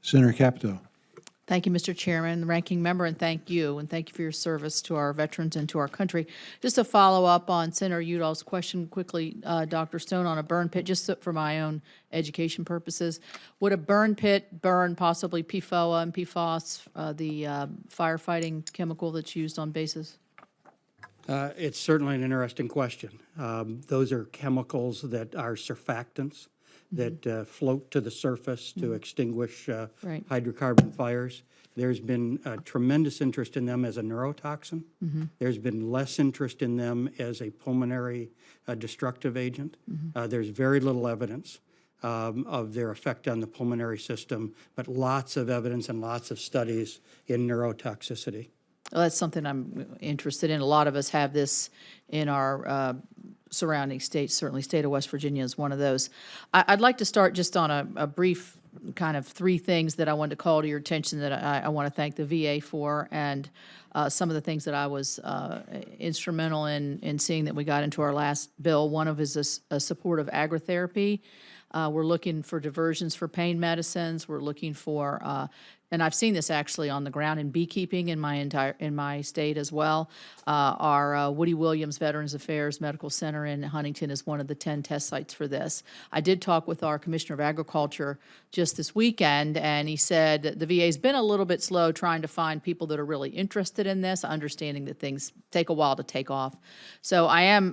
Senator Capito. Thank you, Mr. Chairman, Ranking Member, and thank you for your service to our veterans and to our country. Just to follow up on Senator Udall's question quickly, Dr. Stone, on a burn pit, just for my own education purposes, would a burn pit burn possibly PFOA and PFOS, the firefighting chemical that's used on bases? It's certainly an interesting question. Those are chemicals that are surfactants that float to the surface to extinguish Right. hydrocarbon fires. There's been tremendous interest in them as a neurotoxin. There's been less interest in them as a pulmonary destructive agent. There's very little evidence of their effect on the pulmonary system, but lots of evidence and lots of studies in neurotoxicity. Well, that's something I'm interested in. A lot of us have this in our surrounding states. Certainly, state of West Virginia is one of those. I'd like to start just on a brief kind of three things that I wanted to call to your attention that I want to thank the VA for, and some of the things that I was instrumental in seeing that we got into our last bill. One of is a support of agritherapy. We're looking for diversions for pain medicines. We're looking for and I've seen this actually on the ground in beekeeping in my state as well. Our Woody Williams Veterans Affairs Medical Center in Huntington is one of the 10 test sites for this. I did talk with our Commissioner of Agriculture just this weekend, and he said that the VA's been a little bit slow trying to find people that are really interested in this, understanding that things take a while to take off. So I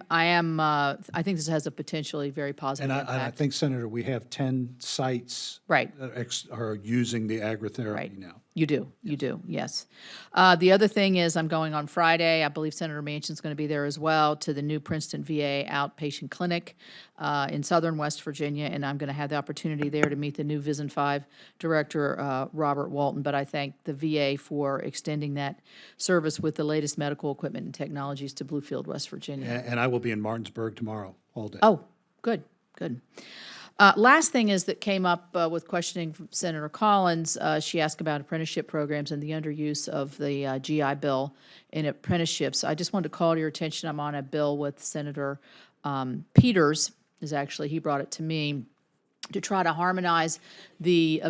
think this has a potentially very positive And impact. I think, Senator, we have 10 sites Right. that are using the agritherapy Right. now. You do, yes. The other thing is I'm going on Friday, I believe Senator Manchin's going to be there as well, to the new Princeton VA outpatient clinic in southern West Virginia, and I'm going to have the opportunity there to meet the new VISN 5 director, Robert Walton. But I thank the VA for extending that service with the latest medical equipment and technologies to Bluefield, West Virginia. And I will be in Martinsburg tomorrow, all day. Oh, good. Last thing is that came up with questioning from Senator Collins. She asked about apprenticeship programs and the underuse of the GI Bill in apprenticeships. I just wanted to call to your attention, I'm on a bill with Senator Peters, he brought it to me, to try to harmonize the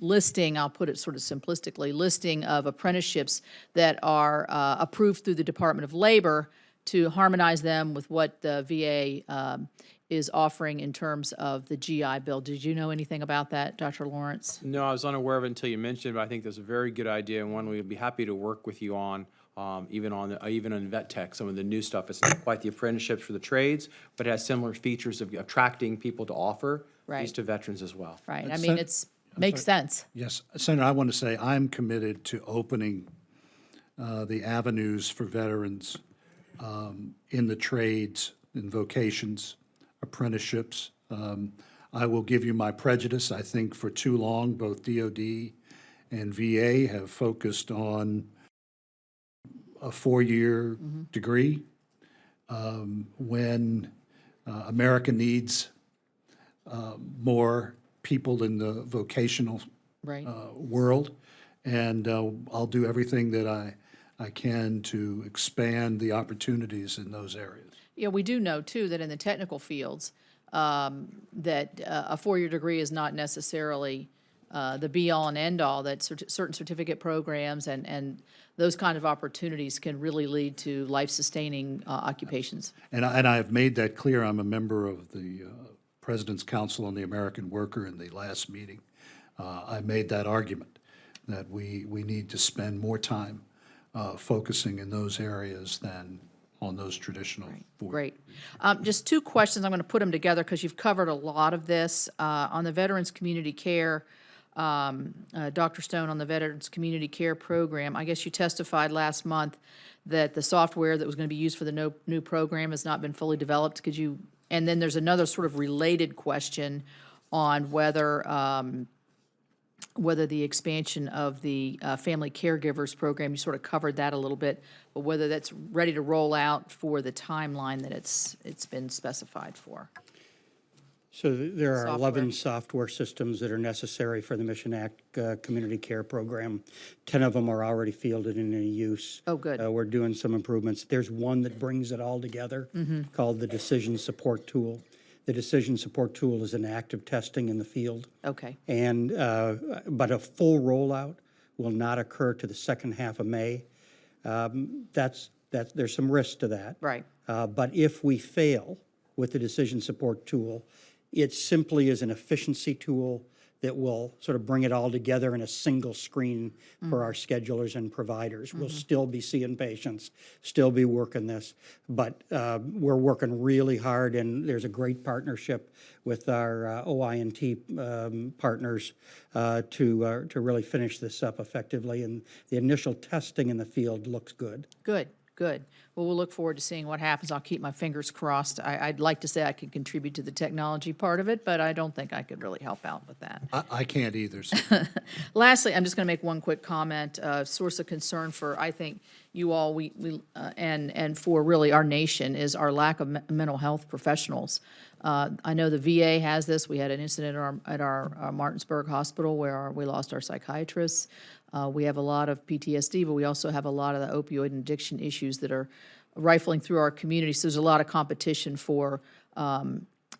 listing, I'll put it sort of simplistically, listing of apprenticeships that are approved through the Department of Labor, to harmonize them with what the VA is offering in terms of the GI Bill. Did you know anything about that, Dr. Lawrence? No, I was unaware of it until you mentioned it, but I think that's a very good idea, and one we would be happy to work with you on, even on vet tech, some of the new stuff. It's not quite the apprenticeships for the trades, but it has similar features of attracting people to offer Right. these to veterans as well. Right, I mean, makes sense. Yes, Senator, I want to say I'm committed to opening the avenues for veterans in the trades, in vocations, apprenticeships. I will give you my prejudice. I think for too long, both DOD and VA have focused on a four-year degree when America needs more people in the vocational Right. world. And I'll do everything that I can to expand the opportunities in those areas. Yeah, we do know, too, that in the technical fields, that a four-year degree is not necessarily the be-all and end-all, that certain certificate programs and those kind of opportunities can really lead to life-sustaining occupations. And I have made that clear. I'm a member of the President's Council on the American Worker in the last meeting. I made that argument that we need to spend more time focusing in those areas than on those traditional four. Great. Just two questions. I'm going to put them together because you've covered a lot of this. On the Veterans Community Care, Dr. Stone, on the Veterans Community Care Program, I guess you testified last month that the software that was going to be used for the new program has not been fully developed. And then there's another sort of related question on whether the expansion of the family caregivers program, you sort of covered that a little bit, but whether that's ready to roll out for the timeline that it's been specified for. So there are Software. 11 software systems that are necessary for the Mission Act Community Care Program. 10 of them are already fielded and in use. Oh, good. We're doing some improvements. There's one that brings it all together called the Decision Support Tool The decision support tool is in active testing in the field. Okay, And, but a full rollout will not occur to the second half of May. There's some risk to that. right. But if we fail with the decision support tool, it simply is an efficiency tool that will sort of bring it all together in a single screen for our schedulers and providers. We'll still be seeing patients, still be working this, but we're working really hard, and there's a great partnership with our OI&T partners to really finish this up effectively, and the initial testing in the field looks good. Good, good. Well, we'll look forward to seeing what happens. I'll keep my fingers crossed. I'd like to say I could contribute to the technology part of it, but I don't think I could really help out with that. I can't either. So Lastly, I'm just going to make one quick comment. Source of concern for, I think, you all, and for really our nation is our lack of mental health professionals. I know the VA has this. We had an incident at our Martinsburg Hospital where we lost our psychiatrists. We have a lot of PTSD, but we also have a lot of the opioid and addiction issues that are rifling through our community. So there's a lot of competition for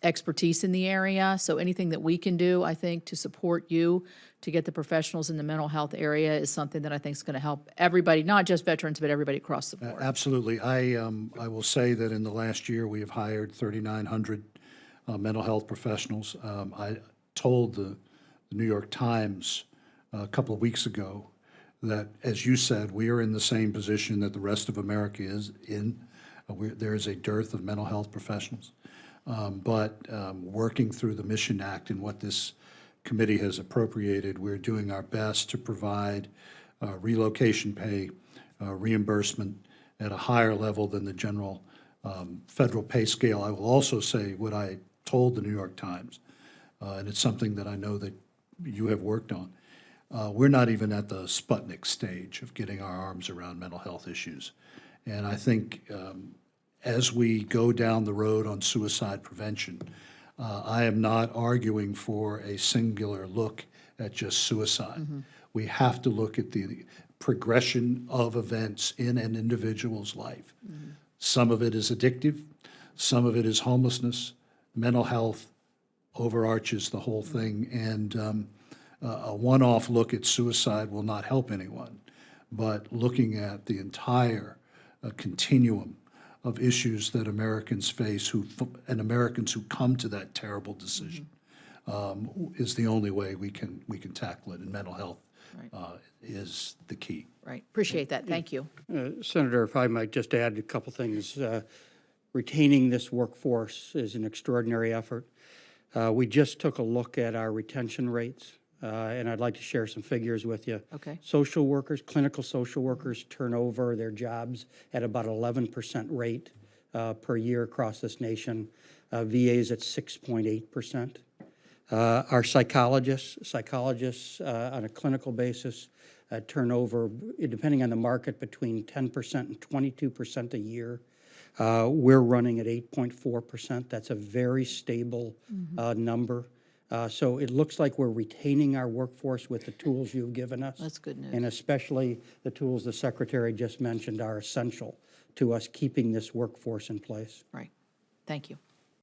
expertise in the area. So anything that we can do, I think, to support you, to get the professionals in the mental health area is something that I think is going to help everybody, not just veterans, but everybody across the board. absolutely. I will say that in the last year, we have hired 3,900 mental health professionals. I told the New York Times a couple of weeks ago that, as you said, we are in the same position that the rest of America is in. There is a dearth of mental health professionals. But working through the Mission Act and what this committee has appropriated, we're doing our best to provide relocation pay, reimbursement at a higher level than the general federal pay scale. I will also say what I told the New York Times, and it's something that I know that you have worked on. We're not even at the Sputnik stage of getting our arms around mental health issues. And I think as we go down the road on suicide prevention, I am not arguing for a singular look at just suicide. We have to look at the progression of events in an individual's life. Some of it is addictive, some of it is homelessness. Mental health overarches the whole thing, and a one-off look at suicide will not help anyone. But looking at the entire continuum of issues that Americans face and Americans who come to that terrible decision is the only way we can tackle it, and mental health is the key. Right. Appreciate that. Thank you. Senator, if I might just add a couple things. Retaining this workforce is an extraordinary effort. We just took a look at our retention rates, and I'd like to share some figures with you. Okay. Social workers, clinical social workers turn over their jobs at about 11% rate per year across this nation. VA is at 6.8%. Our psychologists on a clinical basis turn over, depending on the market, between 10% and 22% a year. We're running at 8.4%. That's a very stable number. So it looks like we're retaining our workforce with the tools you've given us. That's good news. And especially the tools the Secretary just mentioned are essential to us keeping this workforce in place. Right. Thank you.